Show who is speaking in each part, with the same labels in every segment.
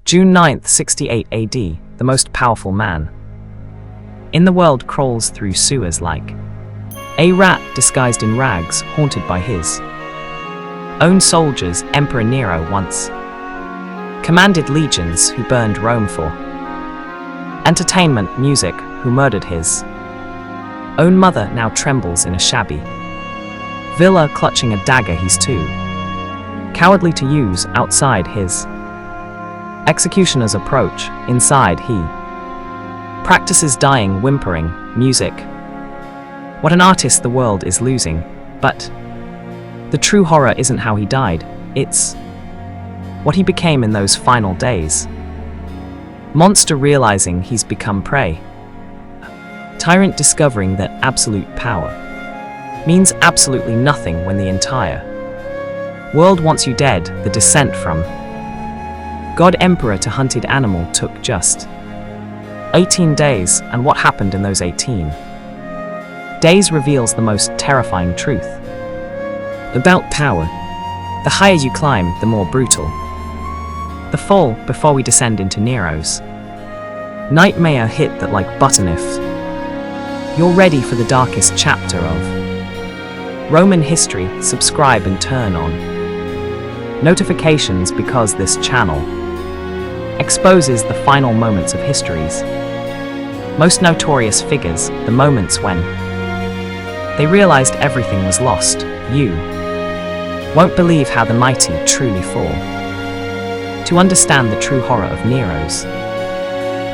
Speaker 1: June 9th, 68 AD, the most powerful man in the world crawls through sewers like a rat disguised in rags, haunted by his own soldiers. Emperor Nero once commanded legions who burned Rome for entertainment, music, who murdered his own mother, now trembles in a shabby villa clutching a dagger he's too cowardly to use. Outside his executioners approach. Inside he practices dying, whimpering, music. What an artist the world is losing. But the true horror isn't how he died, it's what he became in those final days. Monster realizing he's become prey. Tyrant discovering that absolute power means absolutely nothing when the entire world wants you dead. The descent from God. Emperor to hunted animal took just 18 days, and what happened in those 18 days reveals the most terrifying truth about power. The higher you climb, the more brutal the fall. Before we descend into Nero's nightmare hit that like button, if you're ready for the darkest chapter of Roman history, subscribe and turn on notifications, because this channel exposes the final moments of history's most notorious figures, the moments when they realized everything was lost. You won't believe how the mighty truly fall. To understand the true horror of Nero's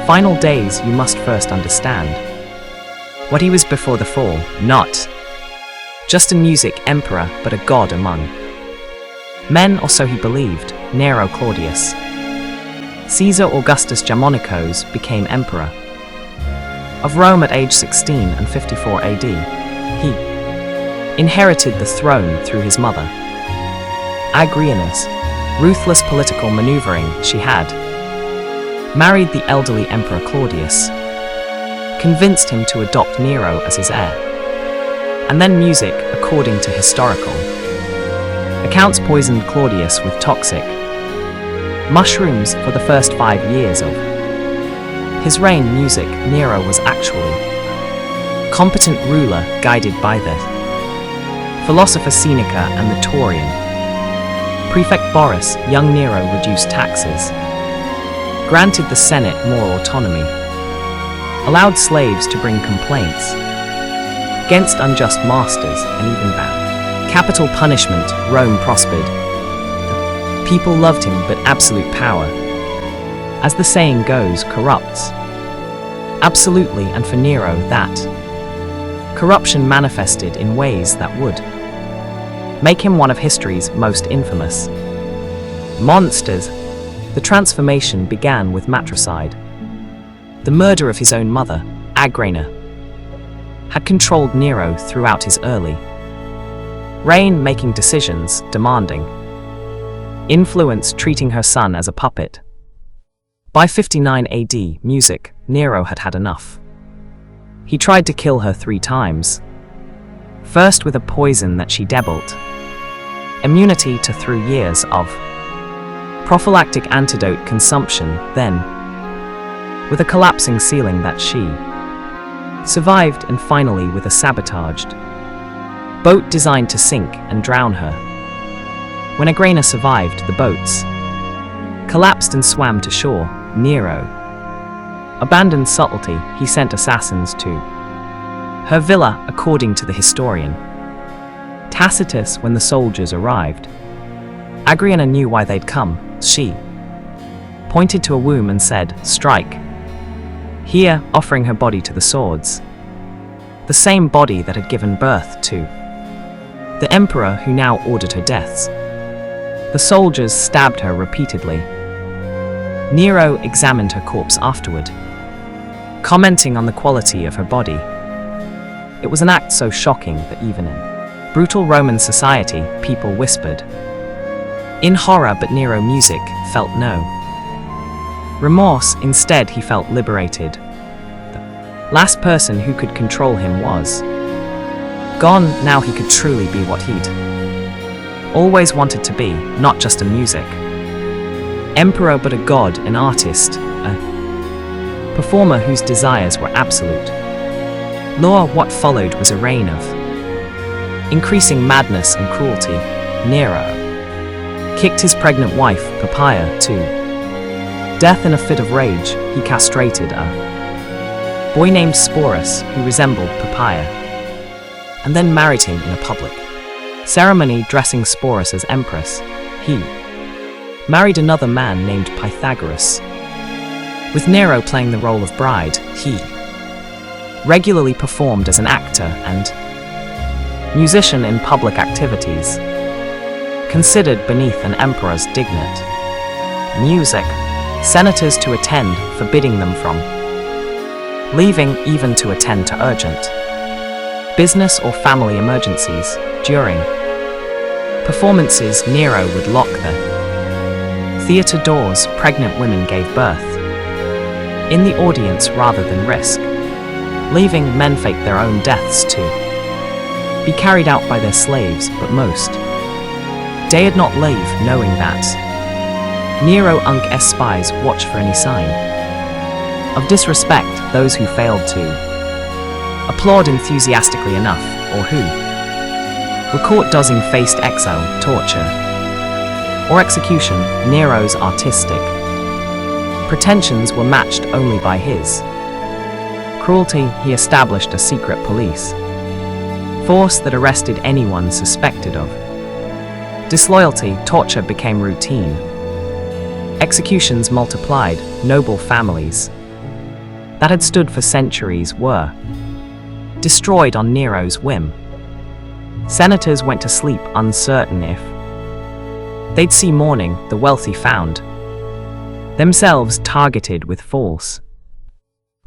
Speaker 1: final days, you must first understand what he was before the fall. Not just a music emperor, but a god among men, or so he believed. Nero Claudius Caesar Augustus Germanicus became emperor of Rome at age 16 and 54 AD. He inherited the throne through his mother, Agriana's ruthless political maneuvering. She had married the elderly Emperor Claudius, convinced him to adopt Nero as his heir. And then music, according to historical accounts, poisoned Claudius with toxic mushrooms. For the first 5 years of his reign, music, Nero was actually competent ruler, guided by the philosopher Seneca and the Taurian prefect Boris. Young Nero reduced taxes, granted the Senate more autonomy, allowed slaves to bring complaints against unjust masters, and even banned capital punishment. Rome prospered. People loved him, but absolute power, as the saying goes, corrupts absolutely, and for Nero that corruption manifested in ways that would make him one of history's most infamous monsters. The transformation began with matricide. The murder of his own mother, Agriana, had controlled Nero throughout his early reign, making decisions, demanding influence, treating her son as a puppet. By 59 AD, music, Nero had had enough. He tried to kill her 3 times. First with a poison that she developed immunity to through years of prophylactic antidote consumption, then with a collapsing ceiling that she survived, and finally with a sabotaged boat designed to sink and drown her. When Agriana survived, the boats collapsed and swam to shore. Nero abandoned subtlety. He sent assassins to her villa, according to the historian Tacitus. When the soldiers arrived, Agriana knew why they'd come. She pointed to a womb and said, "Strike here," offering her body to the swords, the same body that had given birth to the emperor, who now ordered her deaths. The soldiers stabbed her repeatedly. Nero examined her corpse afterward, commenting on the quality of her body. It was an act so shocking that even in brutal Roman society, people whispered in horror, but Nero music felt no remorse. Instead, he felt liberated. The last person who could control him was gone. Now he could truly be what he'd always wanted to be, not just a music emperor but a god, an artist, a performer whose desires were absolute. What followed was a reign of increasing madness and cruelty. Nero kicked his pregnant wife, Poppaea, to death in a fit of rage. He castrated a boy named Sporus, who resembled Poppaea, and then married him in a public ceremony, dressing Sporus as empress. He married another man named Pythagoras. With Nero playing the role of bride, he regularly performed as an actor and musician in public activities, considered beneath an emperor's dignet. Music, senators to attend, forbidding them from leaving, even to attend to urgent business or family emergencies. During performances, Nero would lock the theater doors. Pregnant women gave birth in the audience rather than risk leaving. Men faked their own deaths to be carried out by their slaves, but most dared not leave, knowing that Nero s spies watch for any sign of disrespect. Those who failed to applaud enthusiastically enough, or who were caught doing faced exile, torture, or execution. Nero's artistic pretensions were matched only by his cruelty. He established a secret police force that arrested anyone suspected of disloyalty. Torture became routine. Executions multiplied. Noble families that had stood for centuries were destroyed on Nero's whim. Senators went to sleep uncertain if they'd see morning. The wealthy found themselves targeted with false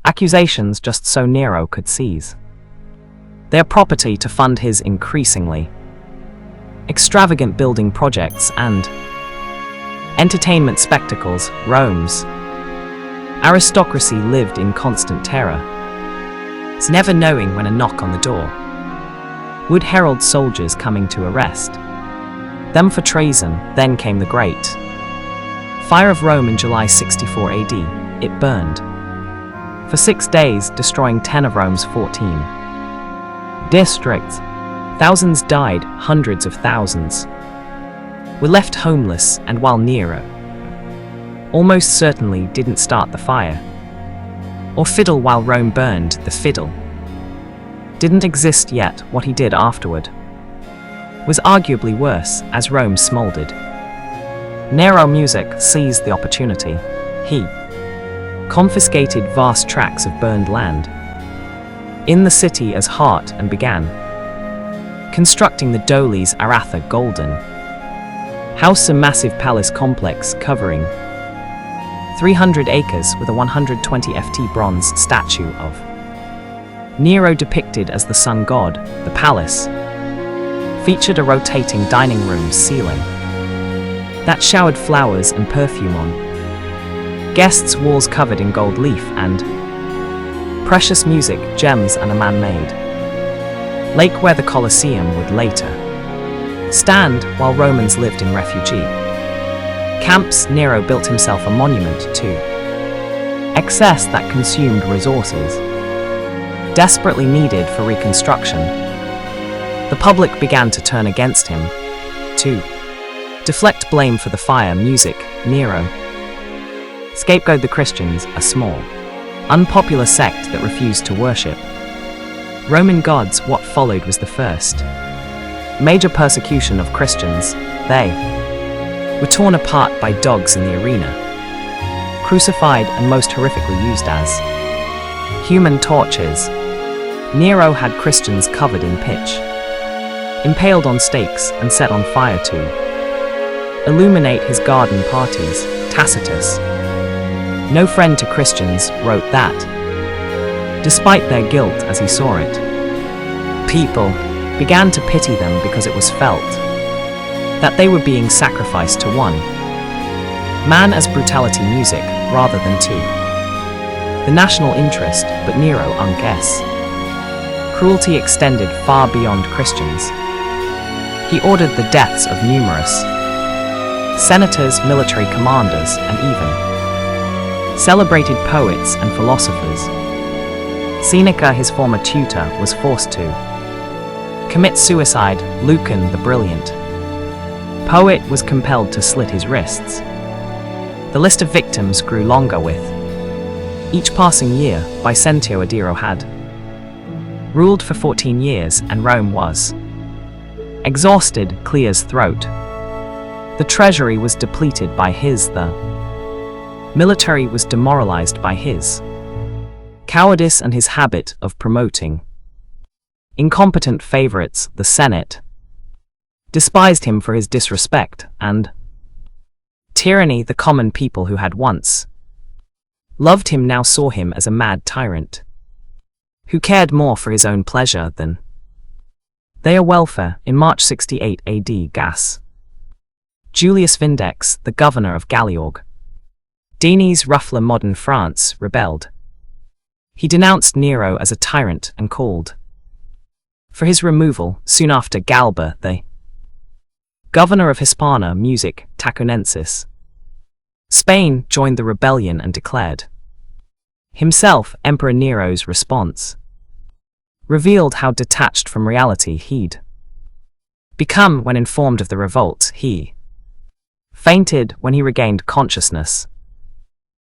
Speaker 1: accusations just so Nero could seize their property to fund his increasingly extravagant building projects and entertainment spectacles. Rome's aristocracy lived in constant terror, never knowing when a knock on the door would herald soldiers coming to arrest them for treason. Then came the Great Fire of Rome in July 64 AD. It burned for 6 days, destroying 10 of Rome's 14 districts. Thousands died, hundreds of thousands were left homeless, and while Nero almost certainly didn't start the fire or fiddle while Rome burned, the fiddle didn't exist yet. What he did afterward was arguably worse, as Rome smoldered. Nero music seized the opportunity. He confiscated vast tracts of burned land in the city as heart and began constructing the Doles Aratha Golden House, a massive palace complex covering 300 acres with a 120 ft bronze statue of Nero depicted as the sun god. The palace featured a rotating dining room ceiling that showered flowers and perfume on guests, walls covered in gold leaf and precious music, gems, and a man-made lake where the Colosseum would later stand while Romans lived in refugee camps. Nero built himself a monument to excess that consumed resources desperately needed for reconstruction. The public began to turn against him to deflect blame for the fire. Music, Nero scapegoated the Christians, a small, unpopular sect that refused to worship Roman gods. What followed was the first major persecution of Christians. They were torn apart by dogs in the arena, crucified, and most horrifically used as human torches. Nero had Christians covered in pitch, impaled on stakes, and set on fire to illuminate his garden parties. Tacitus, no friend to Christians, wrote that, despite their guilt as he saw it, people began to pity them because it was felt that they were being sacrificed to one man as brutality music rather than to the national interest. But Nero s cruelty extended far beyond Christians. He ordered the deaths of numerous senators, military commanders, and even celebrated poets and philosophers. Seneca, his former tutor, was forced to commit suicide. Lucan, the brilliant poet, was compelled to slit his wrists. The list of victims grew longer with each passing year. Vicentio Adiro had ruled for 14 years, and Rome was exhausted. Clear's throat. The treasury was depleted by his. The military was demoralized by his cowardice and his habit of promoting incompetent favorites. The Senate despised him for his disrespect and tyranny. The common people who had once loved him now saw him as a mad tyrant who cared more for his own pleasure than their welfare. In March 68 AD, Gas Julius Vindex, the governor of Galliourg, Denis Ruffler, modern France, rebelled. He denounced Nero as a tyrant and called for his removal. Soon after, Galba, the governor of Hispania Music Tarraconensis, Spain, joined the rebellion and declared himself Emperor. Nero's response revealed how detached from reality he'd become. When informed of the revolt, he fainted. When he regained consciousness,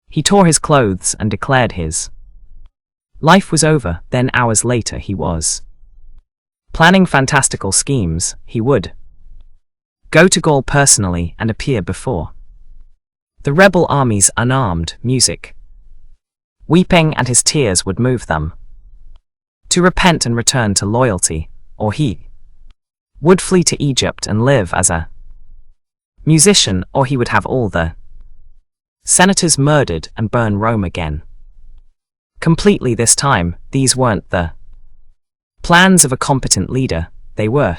Speaker 1: he tore his clothes and declared his life was over. Then hours later he was planning fantastical schemes. He would go to Gaul personally and appear before the rebel armies unarmed. Music, weeping, and his tears would move them to repent and return to loyalty, or he would flee to Egypt and live as a musician, or he would have all the senators murdered and burn Rome again completely. This time, these weren't the plans of a competent leader, they were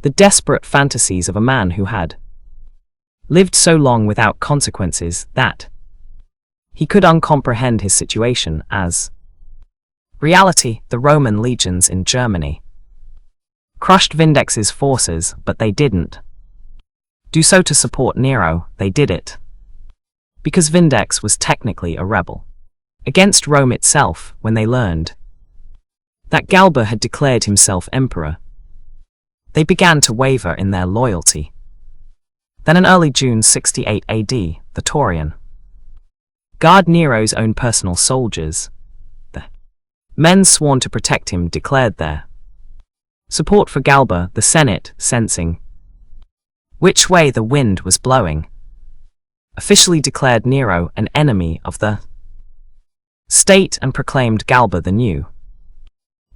Speaker 1: the desperate fantasies of a man who had lived so long without consequences that he could uncomprehend his situation as reality. The Roman legions in Germany crushed Vindex's forces, but they didn't do so to support Nero. They did it because Vindex was technically a rebel against Rome itself. When they learned that Galba had declared himself emperor, they began to waver in their loyalty. Then in early June 68 AD, the Taurian Guard, Nero's own personal soldiers, the men sworn to protect him, declared their support for Galba. The Senate, sensing which way the wind was blowing, officially declared Nero an enemy of the state and proclaimed Galba the new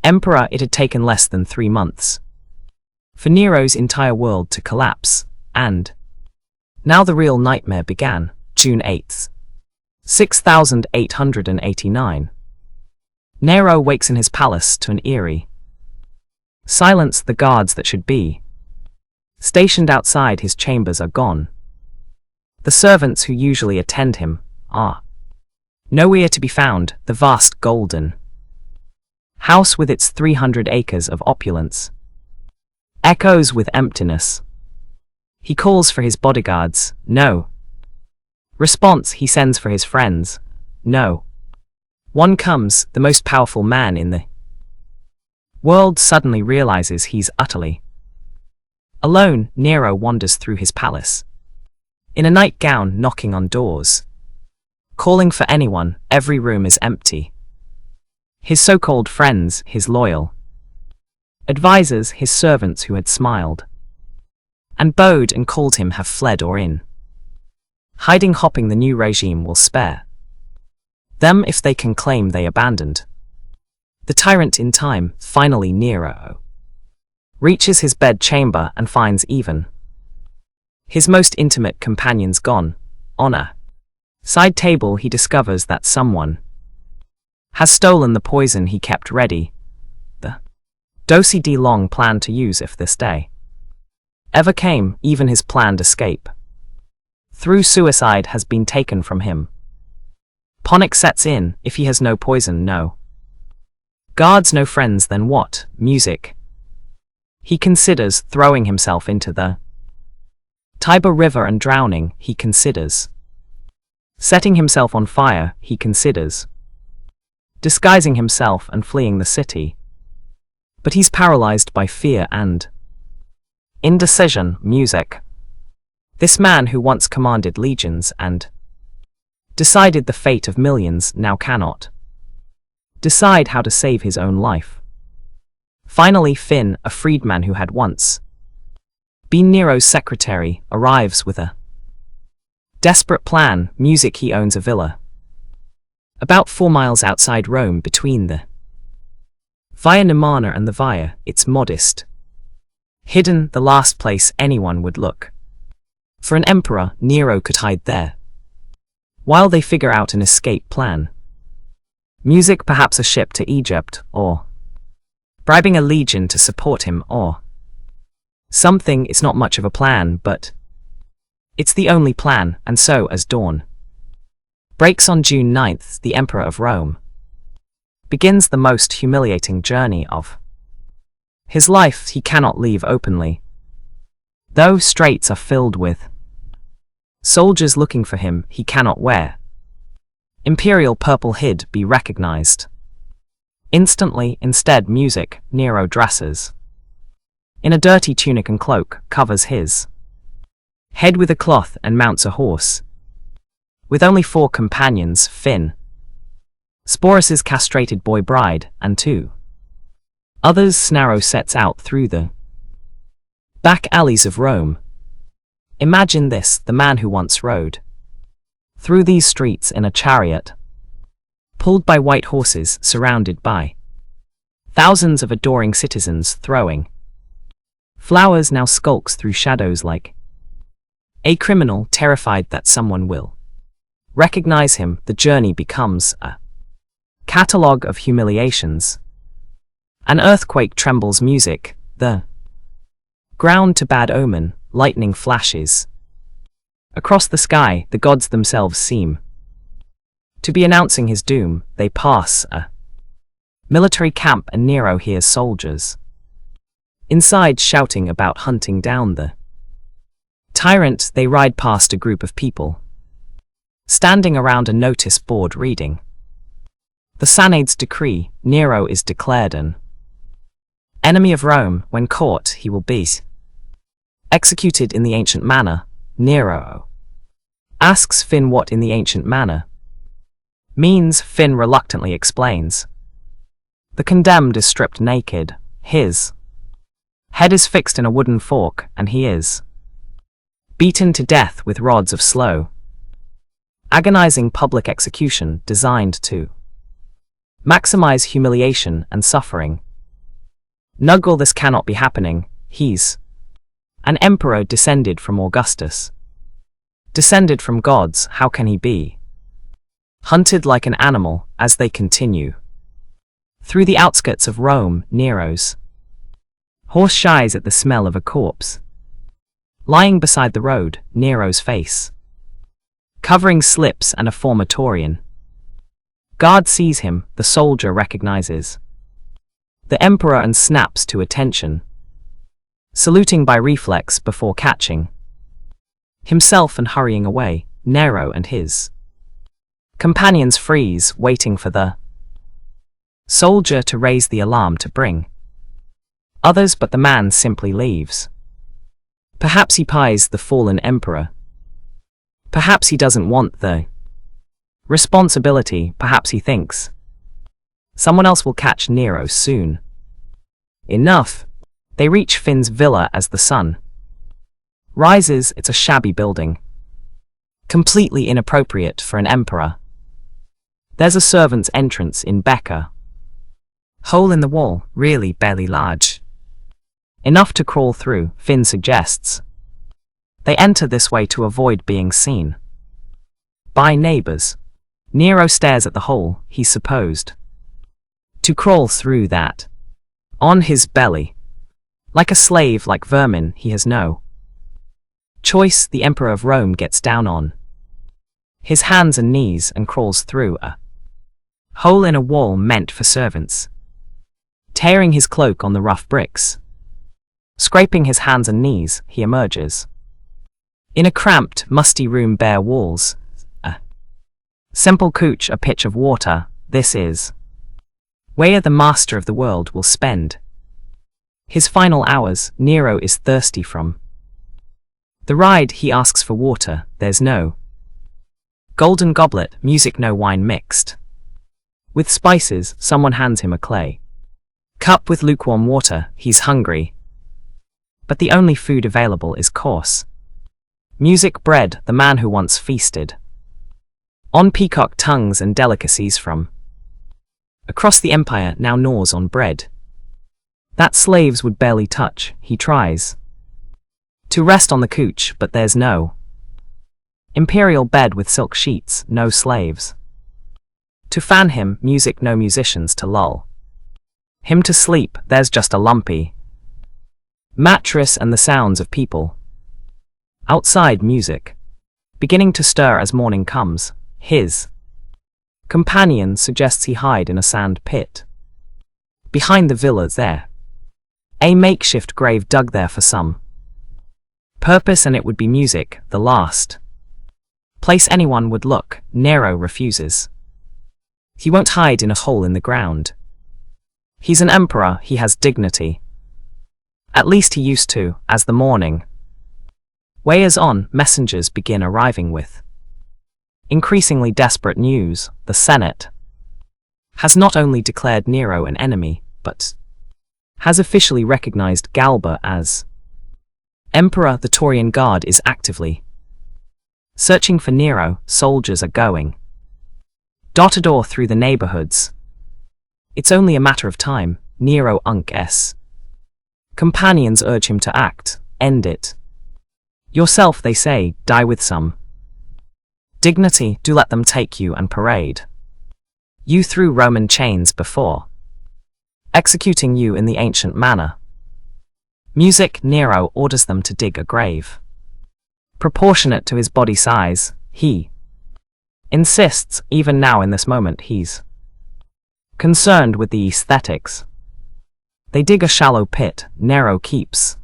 Speaker 1: emperor. It had taken less than 3 months for Nero's entire world to collapse, and now the real nightmare began. June 8th, 6889. Nero wakes in his palace to an eerie silence. The guards that should be stationed outside his chambers are gone. The servants who usually attend him are nowhere to be found. The vast golden house with its 300 acres of opulence echoes with emptiness. He calls for his bodyguards. No response. He sends for his friends. No one comes. The most powerful man in the world suddenly realizes he's utterly alone. Nero wanders through his palace in a nightgown, knocking on doors, calling for anyone. Every room is empty. His so-called friends, his loyal advisors, his servants who had smiled and bowed and called him, have fled or in hiding, hoping the new regime will spare them if they can claim they abandoned the tyrant in time. Finally, Nero reaches his bed chamber and finds even his most intimate companions gone. On a side table, he discovers that someone has stolen the poison he kept ready, the dose he long planned to use if this day ever came. Even his planned escape through suicide has been taken from him. Panic sets in. If he has no poison, no guards, no friends, then what? Music. He considers throwing himself into the Tiber River and drowning, he considers. Setting himself on fire, he considers. Disguising himself and fleeing the city. But he's paralyzed by fear and indecision. Music. This man who once commanded legions and decided the fate of millions now cannot decide how to save his own life. Finally, Finn, a freedman who had once been Nero's secretary, arrives with a desperate plan. Music. He owns a villa about 4 miles outside Rome, between the Via Nemana and the Via. It's modest, hidden, the last place anyone would look for an emperor. Nero could hide there while they figure out an escape plan. Music. Perhaps a ship to Egypt, or bribing a legion to support him, or something. It's not much of a plan, but it's the only plan. And so, as dawn breaks on June 9th, the Emperor of Rome begins the most humiliating journey of his life. He cannot leave openly, though streets are filled with soldiers looking for him. He cannot wear imperial purple hid be recognized instantly. Instead, music. Nero dresses in a dirty tunic and cloak, covers his head with a cloth, and mounts a horse with only 4 companions: Finn, Sporus's castrated boy bride, and 2 others. Nero sets out through the back alleys of Rome. Imagine this: the man who once rode through these streets in a chariot, pulled by white horses, surrounded by thousands of adoring citizens throwing flowers, now skulks through shadows like a criminal, terrified that someone will recognize him. The journey becomes a catalogue of humiliations. An earthquake trembles. Music. The ground to bad omen. Lightning flashes across the sky. The gods themselves seem to be announcing his doom. They pass a military camp, and Nero hears soldiers inside shouting about hunting down the tyrant. They ride past a group of people standing around a notice board reading the Sanade's decree. Nero is declared an enemy of Rome. When caught, he will be executed in the ancient manner. Nero asks Finn what in the ancient manner means. Finn reluctantly explains. The condemned is stripped naked. His head is fixed in a wooden fork, and he is beaten to death with rods of slow, agonizing public execution designed to maximize humiliation and suffering. Nuggle, this cannot be happening. He's an emperor descended from Augustus, descended from gods. How can he be hunted like an animal? As they continue through the outskirts of Rome, Nero's horse shies at the smell of a corpse lying beside the road. Nero's face covering slips, and a formatorian guard sees him. The soldier recognizes the emperor and snaps to attention, saluting by reflex before catching himself and hurrying away. Nero and his companions freeze, waiting for the soldier to raise the alarm to bring others, but the man simply leaves. Perhaps he pies the fallen emperor. Perhaps he doesn't want the responsibility. Perhaps he thinks someone else will catch Nero soon enough. They reach Finn's villa as the sun rises. It's a shabby building, completely inappropriate for an emperor. There's a servant's entrance in Becca. Hole in the wall, really barely large enough to crawl through. Finn suggests they enter this way to avoid being seen by neighbors. Nero stares at the hole. He supposed to crawl through that on his belly. Like a slave, like vermin, he has no choice. The Emperor of Rome gets down on his hands and knees and crawls through a hole in a wall meant for servants, tearing his cloak on the rough bricks. Scraping his hands and knees, he emerges In a cramped, musty room, bare walls, a simple couch, a pitch of water, this is where the master of the world will spend his final hours. Nero is thirsty from the ride, he asks for water, there's no golden goblet, music, no wine mixed with spices. Someone hands him a clay cup with lukewarm water. He's hungry, but the only food available is coarse music bread. The man who once feasted on peacock tongues and delicacies from across the empire now gnaws on bread that slaves would barely touch. He tries to rest on the couch, but there's no imperial bed with silk sheets, no slaves to fan him, music, no musicians to lull him to sleep. There's just a lumpy mattress and the sounds of people outside. Music beginning to stir as morning comes. His companion suggests he hide in a sand pit behind the villa. There a makeshift grave dug there for some purpose, and it would be music, the last place anyone would look. Nero refuses. He won't hide in a hole in the ground. He's an emperor, he has dignity. At least he used to. As the morning wears on, messengers begin arriving with increasingly desperate news. The Senate has not only declared Nero an enemy, but has officially recognized Galba as emperor. The Taurian Guard is actively searching for Nero. Soldiers are going door-to-door through the neighborhoods. It's only a matter of time. Nero Unc's companions urge him to act. End it yourself, they say. Die with some dignity. Do let them take you and parade you through Roman chains before executing you in the ancient manner. Music. Nero orders them to dig a grave proportionate to his body size. He insists. Even now in this moment he's concerned with the aesthetics. They dig a shallow pit. Nero keeps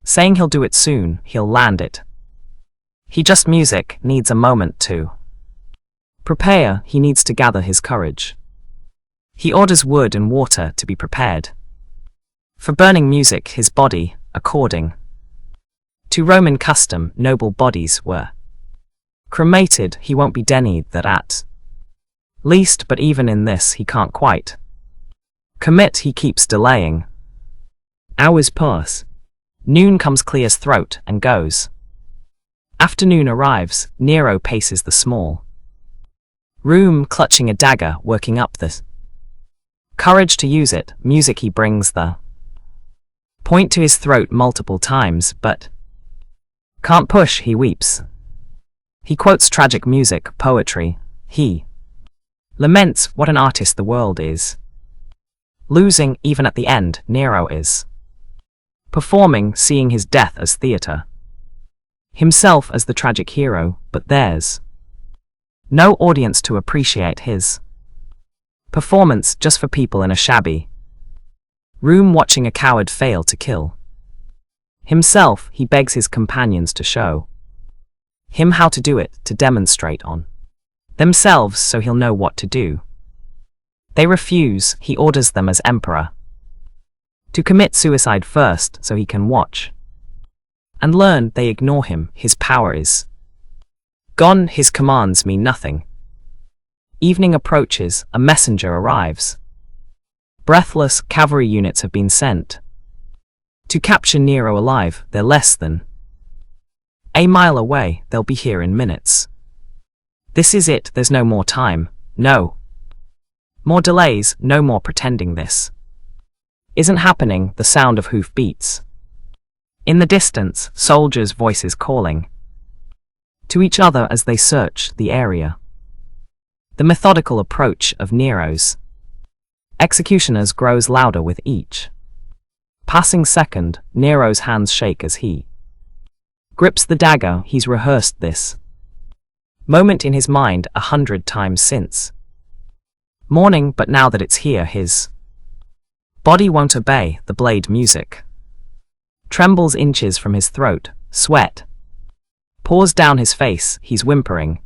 Speaker 1: saying he'll do it soon, he'll land it. He just music needs a moment to prepare. He needs to gather his courage. He orders wood and water to be prepared for burning. Music. His body, according to Roman custom, noble bodies were cremated. He won't be denied that at least, but even in this he can't quite commit. He keeps delaying. Hours pass. Noon comes, clears throat and goes. Afternoon arrives. Nero paces the small room, clutching a dagger, working up the courage to use it. Music. He brings the point to his throat multiple times, but can't push. He weeps. He quotes tragic music, poetry. He laments what an artist the world is losing. Even at the end, Nero is performing, seeing his death as theater, himself as the tragic hero, but there's no audience to appreciate his performance, just for people in a shabby room watching a coward fail to kill himself. He begs his companions to show him how to do it, to demonstrate on themselves so he'll know what to do. They refuse. He orders them as emperor to commit suicide first so he can watch and learn. They ignore him. His power is gone. His commands mean nothing. Evening approaches. A messenger arrives. Breathless, cavalry units have been sent to capture Nero alive. They're less than a mile away. They'll be here in minutes. This is it. There's no more time. No more delays. No more pretending this isn't happening. The sound of hoof beats in the distance. Soldiers' voices calling to each other as they search the area. The methodical approach of Nero's executioners grows louder with each passing second. Nero's hands shake as he grips the dagger. He's rehearsed this moment in his mind 100 times since morning, but now that it's here, his body won't obey. The blade. Music trembles inches from his throat. Sweat pours down his face, he's whimpering,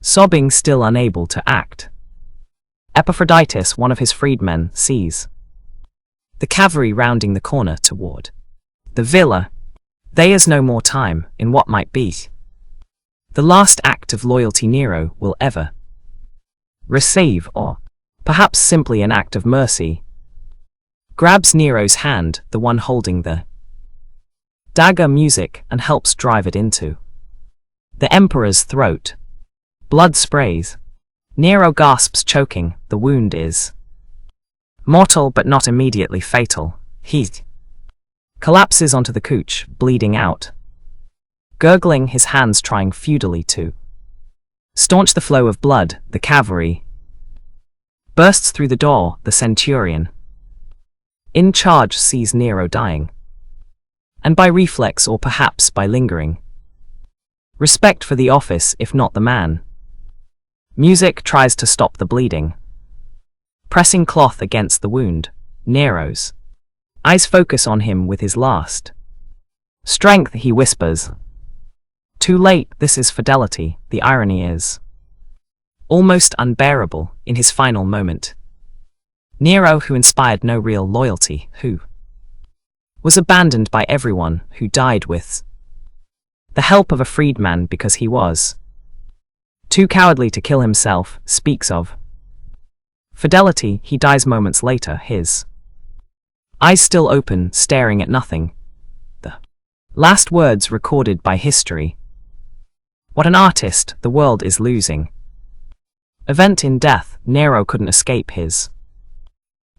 Speaker 1: sobbing, still unable to act. Epaphroditus, one of his freedmen, sees the cavalry rounding the corner toward the villa. There's no more time in what might be the last act of loyalty Nero will ever receive, or perhaps simply an act of mercy. Grabs Nero's hand, the one holding the dagger, music, and helps drive it into the emperor's throat. Blood sprays. Nero gasps, choking. The wound is mortal but not immediately fatal. He collapses onto the couch, bleeding out, gurgling, his hands trying futilely to staunch the flow of blood. The cavalry bursts through the door. The centurion in charge sees Nero dying, and by reflex, or perhaps by lingering respect for the office if not the man, music tries to stop the bleeding, pressing cloth against the wound. Nero's eyes focus on him with his last strength. He whispers, "Too late." This is fidelity. The irony is almost unbearable. In his final moment, Nero, who inspired no real loyalty, who was abandoned by everyone, who died with the help of a freedman because he was too cowardly to kill himself, speaks of fidelity. He dies moments later, his eyes still open, staring at nothing. The last words recorded by history. What an artist the world is losing. Event in death. Nero couldn't escape his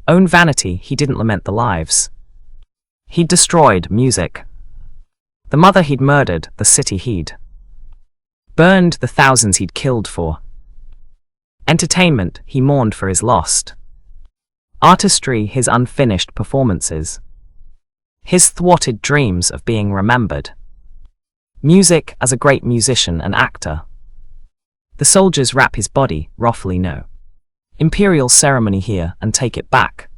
Speaker 1: own vanity. He didn't lament the lives he'd destroyed. Music. The mother he'd murdered, the city he'd burned, the thousands he'd killed for entertainment. He mourned for his lost artistry, his unfinished performances, his thwarted dreams of being remembered. Music as a great musician and actor. The soldiers wrap his body, roughly no imperial ceremony here, and take it back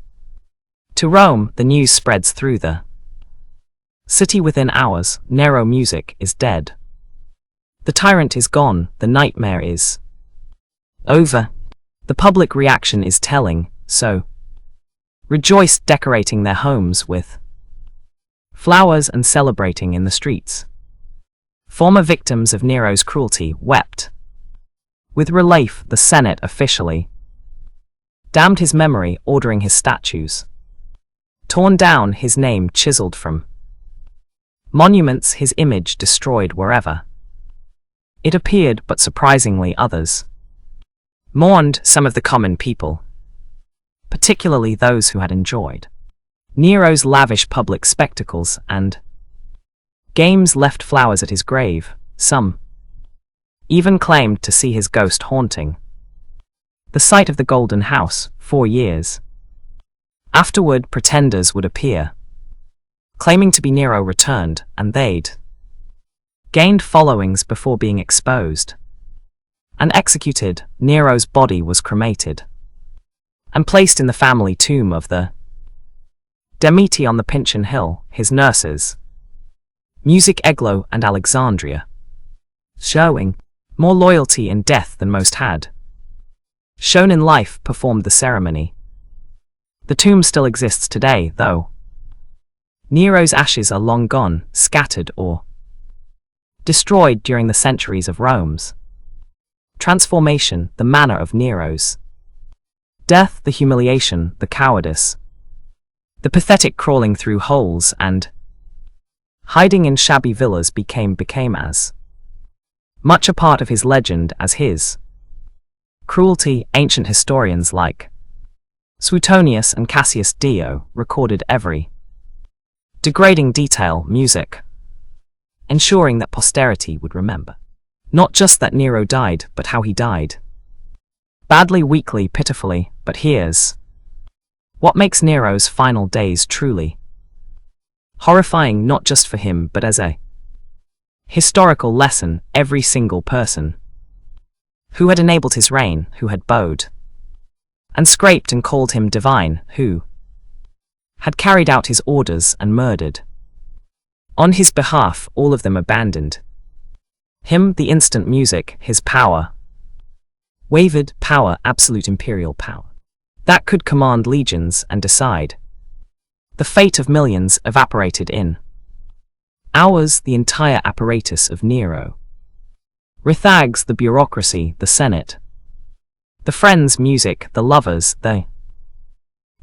Speaker 1: to Rome. The news spreads through the city within hours. Nero music is dead. The tyrant is gone. The nightmare is over. The public reaction is telling, so rejoiced, decorating their homes with flowers and celebrating in the streets. Former victims of Nero's cruelty wept with relief. The Senate officially damned his memory, ordering his statues torn down, his name chiseled from monuments, his image destroyed wherever it appeared. But surprisingly, others mourned. Some of the common people, particularly those who had enjoyed Nero's lavish public spectacles and games, left flowers at his grave. Some even claimed to see his ghost haunting the site of the Golden House. 4 years afterward, pretenders would appear, claiming to be Nero returned, and they'd gained followings before being exposed and executed. Nero's body was cremated and placed in the family tomb of the Demeti on the Pincian Hill. His nurses, music, Eglo and Alexandria, showing more loyalty in death than most had shown in life, performed the ceremony. The tomb still exists today, though Nero's ashes are long gone, scattered or destroyed during the centuries of Rome's transformation. The manner of Nero's death, the humiliation, the cowardice, the pathetic crawling through holes and hiding in shabby villas became as much a part of his legend as his cruelty. Ancient historians like Suetonius and Cassius Dio recorded every degrading detail. Music ensuring that posterity would remember not just that Nero died, but how he died. Badly, weakly, pitifully. But here's what makes Nero's final days truly horrifying, not just for him, but as a historical lesson. Every single person who had enabled his reign, who had bowed and scraped and called him divine, who had carried out his orders and murdered on his behalf, all of them abandoned Him, the instant music, his power. Wavered power, absolute imperial power. That could command legions and decide the fate of millions evaporated in hours, the entire apparatus of Nero. Rithags, the bureaucracy, the Senate. The friends, music, the lovers, the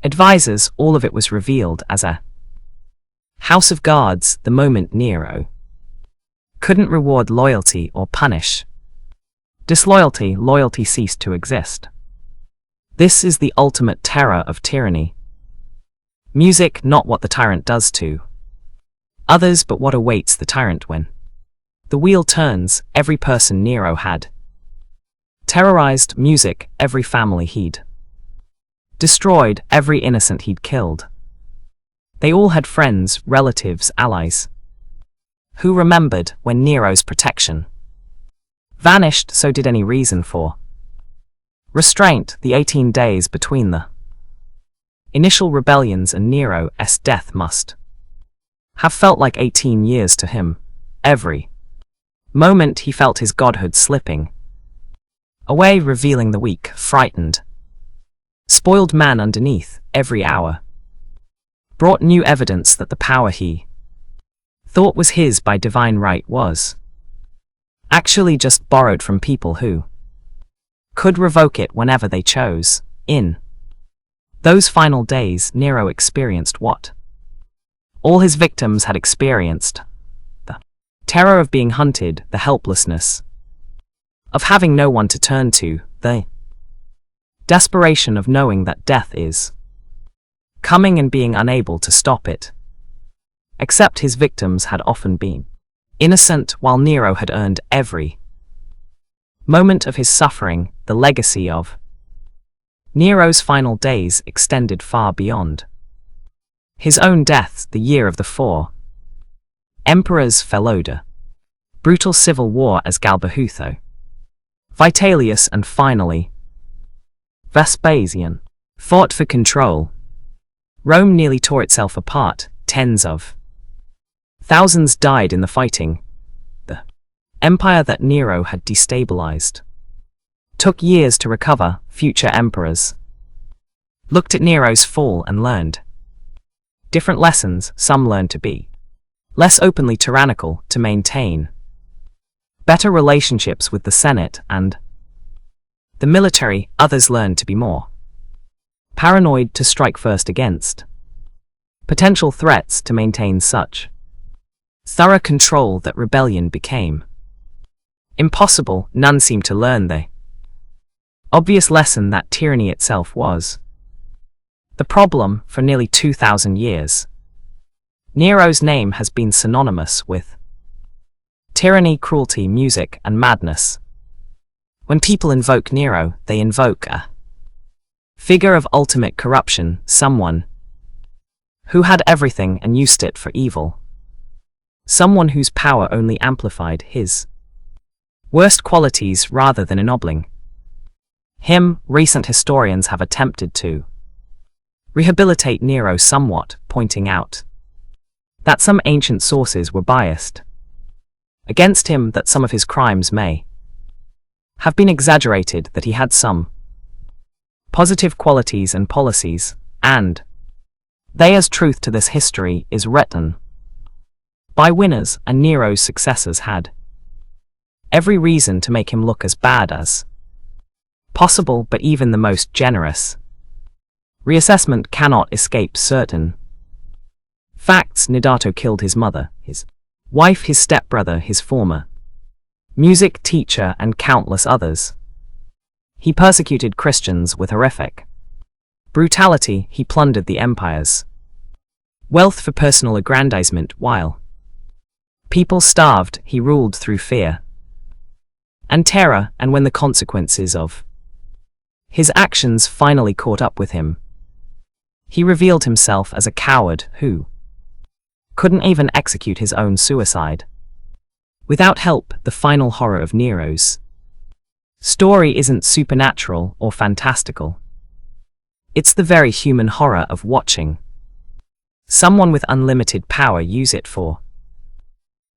Speaker 1: advisors, all of it was revealed as a house of guards the moment Nero couldn't reward loyalty or punish disloyalty. Loyalty ceased to exist. This is the ultimate terror of tyranny. Music, not what the tyrant does to others, but what awaits the tyrant when the wheel turns. Every person Nero had terrorized, music, every family he'd destroyed, every innocent he'd killed. They all had friends, relatives, allies, who remembered when Nero's protection vanished. So did any reason for restraint. The 18 days between the initial rebellions and Nero's death must have felt like 18 years to him. Every moment he felt his godhood slipping away, revealing the weak, frightened, spoiled man underneath. Every hour brought new evidence that the power he thought was his by divine right was actually just borrowed from people who could revoke it whenever they chose. In those final days, Nero experienced what all his victims had experienced: the terror of being hunted, the helplessness of having no one to turn to, the desperation of knowing that death is coming and being unable to stop it. Except his victims had often been innocent, while Nero had earned every moment of his suffering. The legacy of Nero's final days extended far beyond his own death. The year of the 4 emperors fell under brutal civil war as Galbahutho, Vitellius, and finally Vespasian fought for control. Rome nearly tore itself apart. Tens of thousands died in the fighting. The empire that Nero had destabilized took years to recover. Future emperors looked at Nero's fall and learned different lessons. Some learned to be less openly tyrannical, to maintain better relationships with the Senate and the military. Others learned to be more paranoid, to strike first against potential threats, to maintain such thorough control that rebellion became impossible. None seemed to learn the obvious lesson that tyranny itself was the problem. For nearly 2,000 years, Nero's name has been synonymous with tyranny, cruelty, music, and madness. When people invoke Nero, they invoke a figure of ultimate corruption, someone who had everything and used it for evil, someone whose power only amplified his worst qualities rather than ennobling him. Recent historians have attempted to rehabilitate Nero somewhat, pointing out that some ancient sources were biased against him, that some of his crimes may have been exaggerated, that he had some positive qualities and policies, and they as truth to this history is written by winners, and Nero's successors had every reason to make him look as bad as possible. But even the most generous reassessment cannot escape certain facts. Nidato killed his mother, his wife, his stepbrother, his former music teacher, and countless others. He persecuted Christians with horrific brutality. He plundered the empire's wealth for personal aggrandizement. While people starved, he ruled through fear and terror. And when the consequences of his actions finally caught up with him, he revealed himself as a coward who couldn't even execute his own suicide without help. The final horror of Nero's story isn't supernatural or fantastical. It's the very human horror of watching someone with unlimited power use it for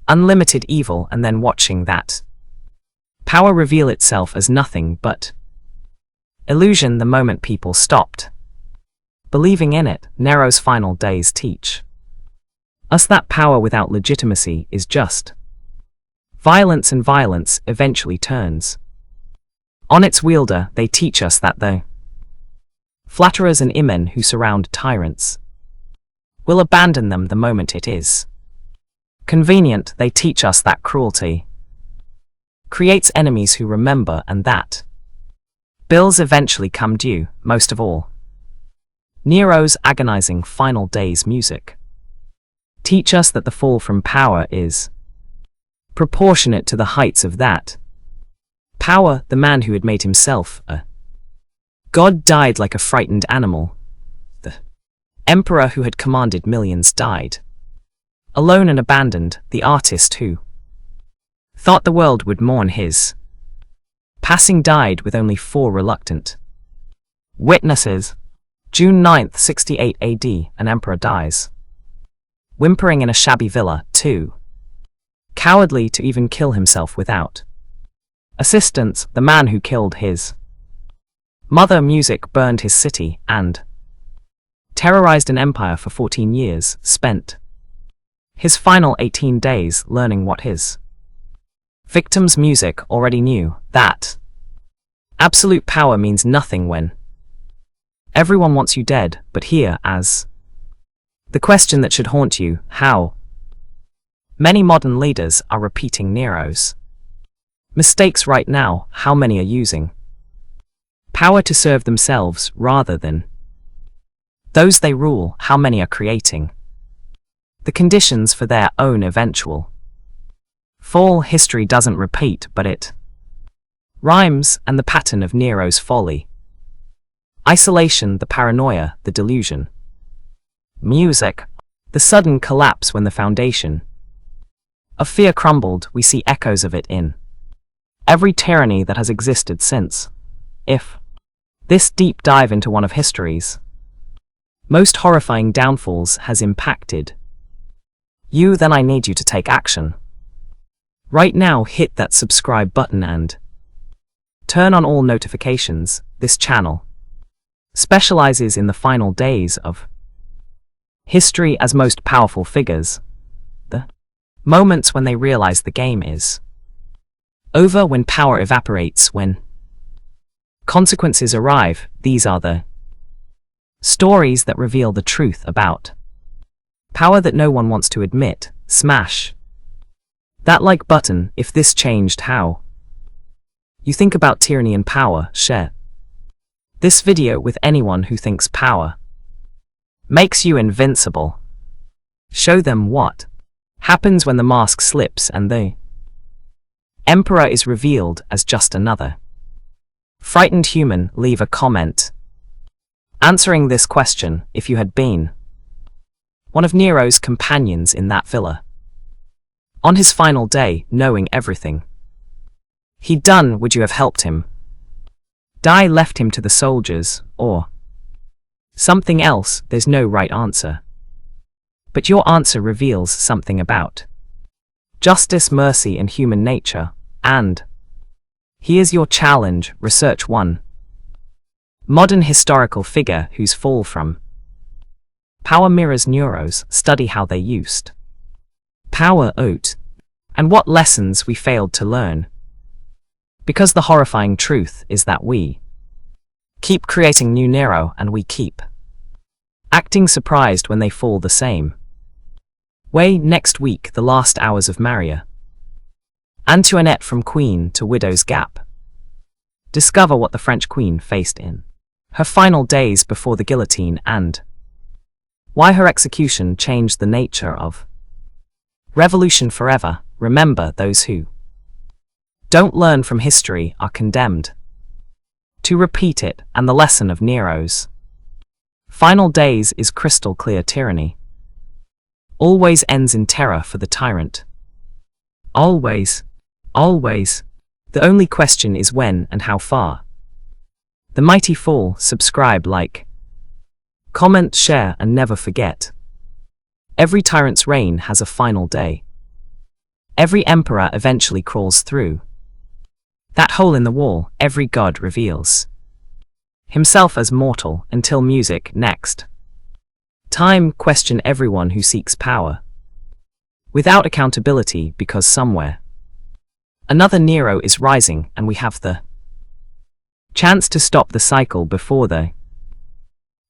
Speaker 1: unlimited evil, and then watching that Power reveal itself as nothing but illusion the moment people stopped believing in it. Nero's final days teach us that power without legitimacy is just violence, and violence eventually turns on its wielder. They teach us that the flatterers and immen who surround tyrants will abandon them the moment it is convenient. They teach us that cruelty creates enemies who remember, and that bills eventually come due. Most of all, Nero's agonizing final days music teach us that the fall from power is proportionate to the heights of that power. The man who had made himself a god died like a frightened animal. The emperor who had commanded millions died alone and abandoned. The artist who thought the world would mourn his passing died with only 4 reluctant witnesses. June 9th, 68 AD, an emperor dies, whimpering in a shabby villa, too cowardly to even kill himself without assistance. The man who killed his mother, music, burned his city, and terrorized an empire for 14 years, spent his final 18 days learning what his victims' music already knew, that absolute power means nothing when everyone wants you dead. But here as the question that should haunt you: how many modern leaders are repeating Nero's mistakes right now? How many are using power to serve themselves rather than those they rule? How many are creating the conditions for their own eventual fall? History doesn't repeat, but it rhymes, and the pattern of Nero's folly, isolation, the paranoia, the delusion, music, the sudden collapse when the foundation of fear crumbled. We see echoes of it in every tyranny that has existed since. If this deep dive into one of history's most horrifying downfalls has impacted you, then I need you to take action. Right now, hit that subscribe button and turn on all notifications. This channel specializes in the final days of history as most powerful figures, the moments when they realize the game is over, when power evaporates, when consequences arrive. These are the stories that reveal the truth about power that no one wants to admit. Smash that like button if this changed how you think about tyranny and power. Share this video with anyone who thinks power makes you invincible. Show them what happens when the mask slips and the emperor is revealed as just another frightened human. Leave a comment answering this question. If you had been one of Nero's companions in that villa on his final day, knowing everything he'd done, would you have helped him die, left him to the soldiers, or something else? There's no right answer, but your answer reveals something about justice, mercy, and human nature. And here's your challenge: research one modern historical figure whose fall from power mirrors Nero's. Study how they used power and what lessons we failed to learn. Because the horrifying truth is that we keep creating new Nero, and we keep acting surprised when they fall the same way. Next week, the last hours of Maria Antoinette, from queen to widow's gap. Discover what the French queen faced in her final days before the guillotine, and why her execution changed the nature of revolution forever. Remember, those who don't learn from history are condemned to repeat it, and the lesson of Nero's final days is crystal clear: tyranny always ends in terror for the tyrant. Always, always. The only question is when and how far the mighty fall. Subscribe, like, comment, share, and never forget: every tyrant's reign has a final day. Every emperor eventually crawls through That hole in the wall, every god reveals himself as mortal until music next. Time, question everyone who seeks power. Without accountability, because somewhere another Nero is rising and we have the chance to stop the cycle before the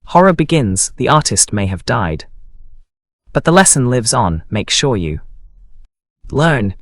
Speaker 1: horror begins. The artist may have died, but the lesson lives on. Make sure you learn.